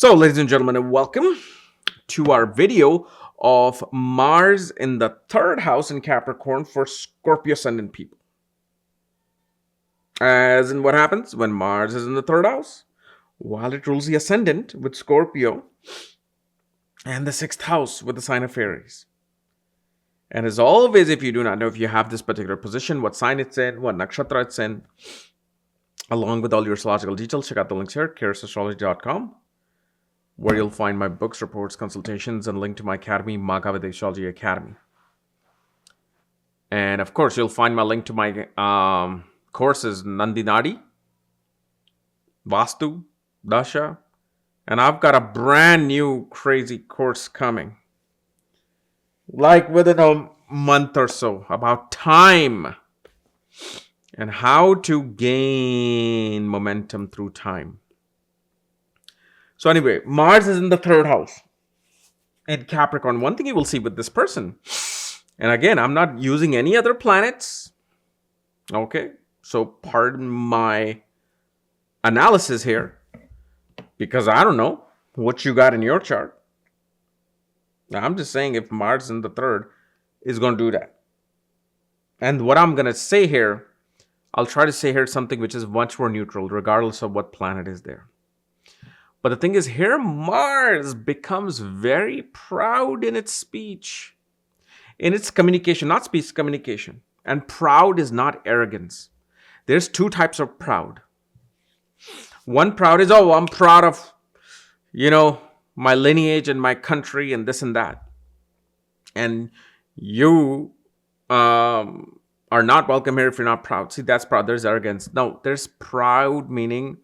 So, ladies and gentlemen, welcome to our video of Mars in the third house in Capricorn for Scorpio Ascendant people. As in what happens when Mars is in the third house? While it rules the Ascendant with Scorpio and the sixth house with the sign of Aries. And as always, if you do not know if you have this particular position, what sign it's in, what nakshatra it's in, along with all your astrological details, check out the links here at Astrology.com, where you'll find my books, reports, consultations, and link to my academy, Vedic Astrology Academy. And of course, you'll find my link to my courses, Nandi Nadi, Vastu, Dasha, and I've got a brand new crazy course coming, like within a month or so, about time and how to gain momentum through time. So anyway, Mars is in the third house in Capricorn. One thing you will see with this person, and again, I'm not using any other planets, okay? So pardon my analysis here, because I don't know what you got in your chart. Now, I'm just saying if Mars in the third is going to do that. And what I'm going to say here, I'll try to say here something which is much more neutral, regardless of what planet is there. But the thing is, here Mars becomes very proud in its speech, in its communication, not speech, communication. And proud is not arrogance. There's two types of proud. One proud is, oh, I'm proud of, my lineage and my country and this and that. And you are not welcome here if you're not proud. See, that's proud. There's arrogance. No, there's proud meaning,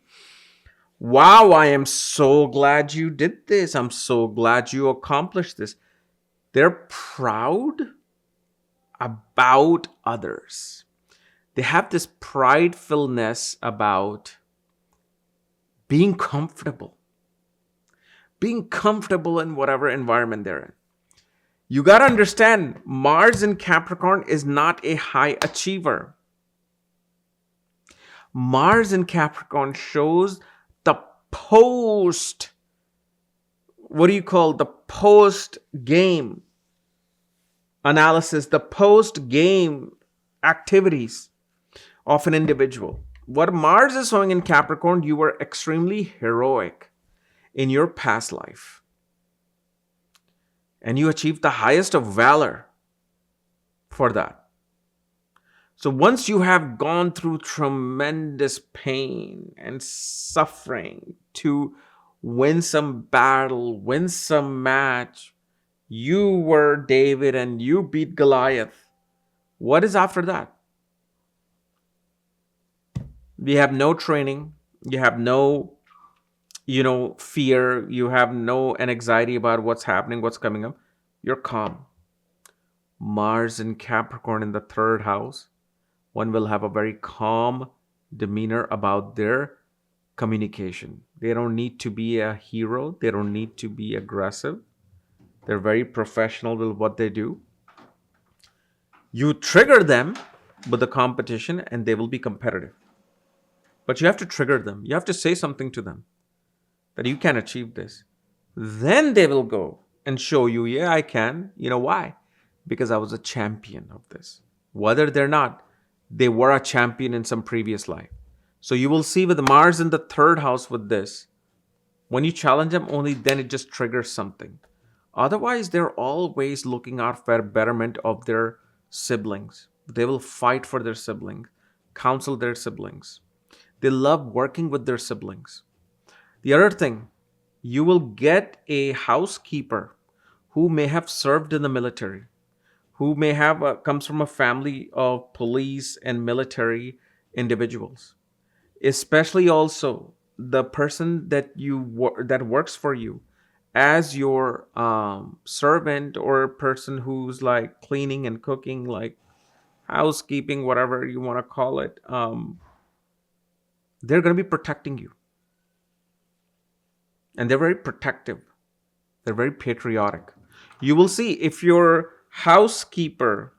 wow, I am so glad you did this. I'm so glad you accomplished this. They're proud about others. They have this pridefulness about being comfortable in whatever environment they're in. You got to understand, Mars in Capricorn is not a high achiever. Mars in Capricorn shows the post game analysis, the post game activities of an individual. What Mars is showing in Capricorn, you were extremely heroic in your past life. And you achieved the highest of valor for that. So once you have gone through tremendous pain and suffering to win some battle, win some match, you were David and you beat Goliath. What is after that? You have no training. You have no, fear. You have no anxiety about what's happening, what's coming up. You're calm. Mars in Capricorn in the third house. One will have a very calm demeanor about their communication. They don't need to be a hero. They don't need to be aggressive. They're very professional with what they do. You trigger them with the competition and they will be competitive. But you have to trigger them. You have to say something to them that you can achieve this. Then they will go and show you, yeah, I can. You know why? Because I was a champion of this. Whether they're not, they were a champion in some previous life. So you will see with Mars in the third house with this, when you challenge them, only then it just triggers something. Otherwise, they're always looking out for betterment of their siblings. They will fight for their siblings, counsel their siblings. They love working with their siblings. The other thing, you will get a housekeeper who may have served in the military, who may have comes from a family of police and military individuals. Especially also the person that that works for you as your servant or a person who's like cleaning and cooking, like housekeeping, whatever you want to call it. They're going to be protecting you. And they're very protective. They're very patriotic. You will see if your housekeeper,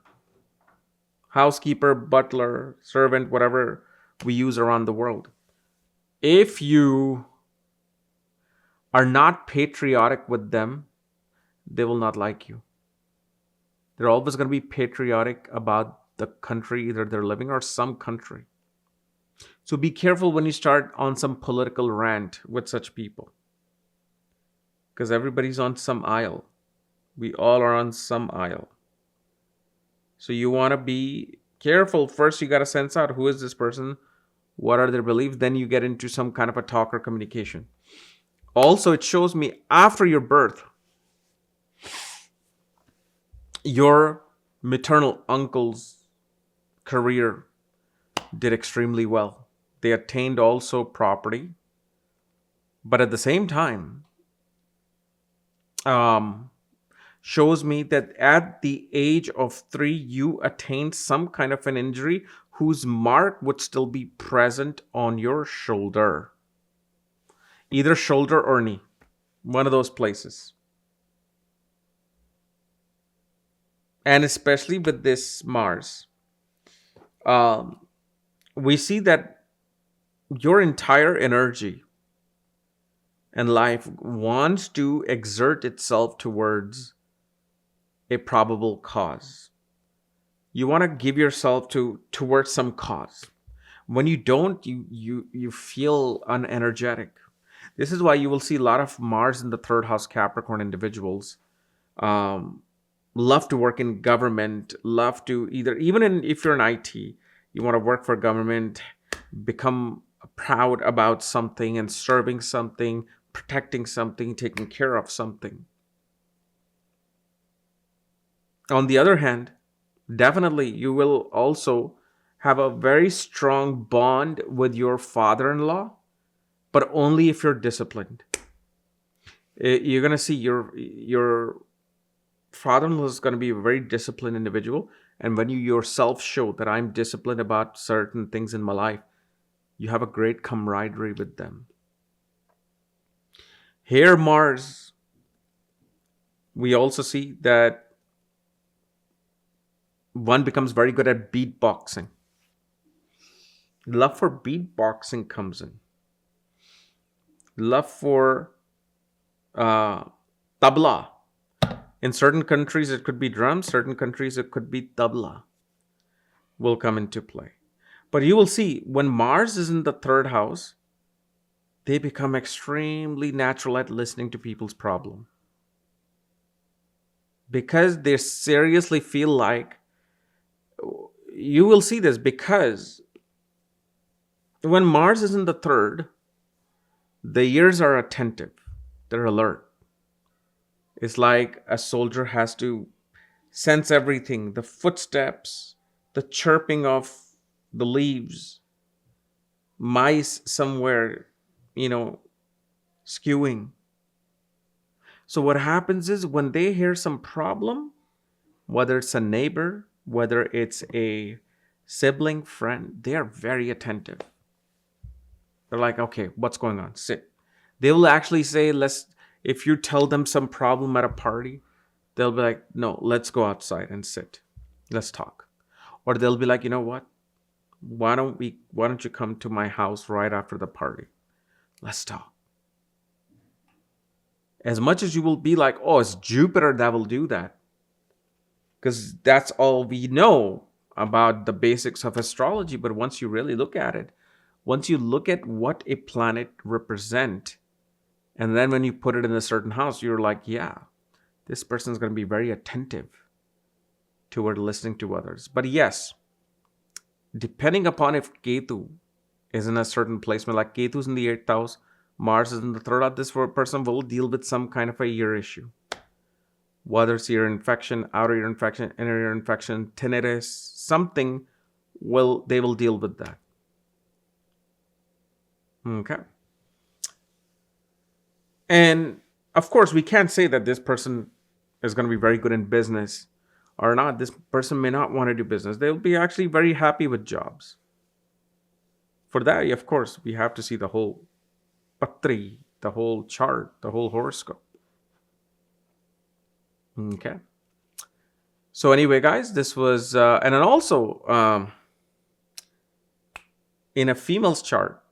butler, servant, whatever we use around the world, if you are not patriotic with them, they will not like you. They're always going to be patriotic about the country either they're living or some country. So be careful when you start on some political rant with such people, because everybody's on some aisle. We all are on some aisle. So you want to be careful. First, you got to sense out who is this person, what are their beliefs, then you get into some kind of a talk or communication. Also, it shows me after your birth, your maternal uncle's career did extremely well. They attained also property, but at the same time, shows me that at the age of 3, you attained some kind of an injury whose mark would still be present on your shoulder. Either shoulder or knee. One of those places. And especially with this Mars, we see that your entire energy and life wants to exert itself towards a probable cause. You want to give yourself towards some cause. When you don't, you feel unenergetic. This is why you will see a lot of Mars in the 3rd house Capricorn individuals love to work in government, love to if you're in IT, you want to work for government, become proud about something and serving something, protecting something, taking care of something. On the other hand, definitely you will also have a very strong bond with your father-in-law, but only if you're disciplined. You're going to see your father-in-law is going to be a very disciplined individual, and when you yourself show that I'm disciplined about certain things in my life, you have a great camaraderie with them. Here, Mars, we also see that one becomes very good at beatboxing. Love for beatboxing comes in. Love for tabla. In certain countries, it could be drums. Certain countries, it could be tabla. Will come into play. But you will see, when Mars is in the 3rd house, they become extremely natural at listening to people's problem. Because they seriously feel like, you will see this, because when Mars is in the 3rd, the ears are attentive. They're alert. It's like a soldier has to sense everything, the footsteps, the chirping of the leaves, mice somewhere, skewing. So what happens is, when they hear some problem, whether it's a neighbor, whether it's a sibling, friend, they are very attentive. They're like, okay, what's going on? Sit. They will actually say, if you tell them some problem at a party, they'll be like, no, let's go outside and sit. Let's talk. Or they'll be like, you know what? Why don't you come to my house right after the party? Let's talk. As much as you will be like, oh, it's Jupiter that will do that, because that's all we know about the basics of astrology. But once you really look at it, once you look at what a planet represents, and then when you put it in a certain house, you're like, yeah, this person is going to be very attentive toward listening to others. But yes, depending upon if Ketu is in a certain placement, like Ketu's in the 8th house, Mars is in the 3rd house, this person will deal with some kind of a ear issue. Whether it's ear infection, outer ear infection, inner ear infection, tinnitus, something, they will deal with that. Okay. And of course, we can't say that this person is going to be very good in business or not. This person may not want to do business. They'll be actually very happy with jobs. For that, of course, we have to see the whole patri, the whole chart, the whole horoscope. Okay. So anyway, guys, this was, and then also in a female's chart,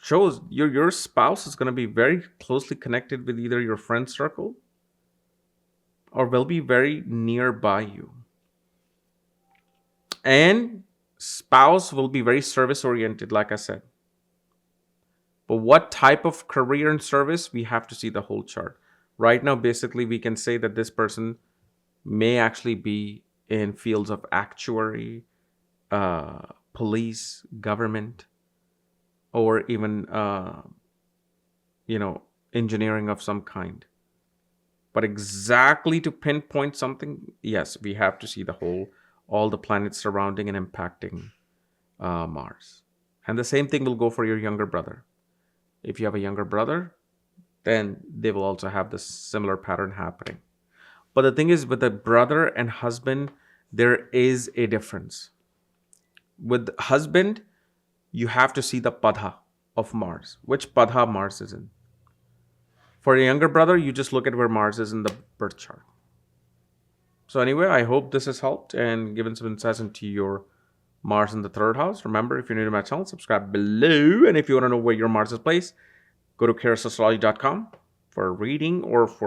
shows your spouse is going to be very closely connected with either your friend circle or will be very nearby you. And spouse will be very service oriented, like I said. But what type of career and service, we have to see the whole chart. Right now, basically, we can say that this person may actually be in fields of actuary, police, government, or even, engineering of some kind. But exactly to pinpoint something, yes, we have to see all the planets surrounding and impacting Mars. And the same thing will go for your younger brother. If you have a younger brother, then they will also have this similar pattern happening. But the thing is, with a brother and husband, there is a difference. With husband, you have to see the Padha of Mars, which Padha Mars is in. For a younger brother, you just look at where Mars is in the birth chart. So anyway, I hope this has helped and given some insights into your Mars in the third house. Remember, if you're new to my channel, subscribe below. And if you want to know where your Mars is placed, go to karasastrology.com for a reading or for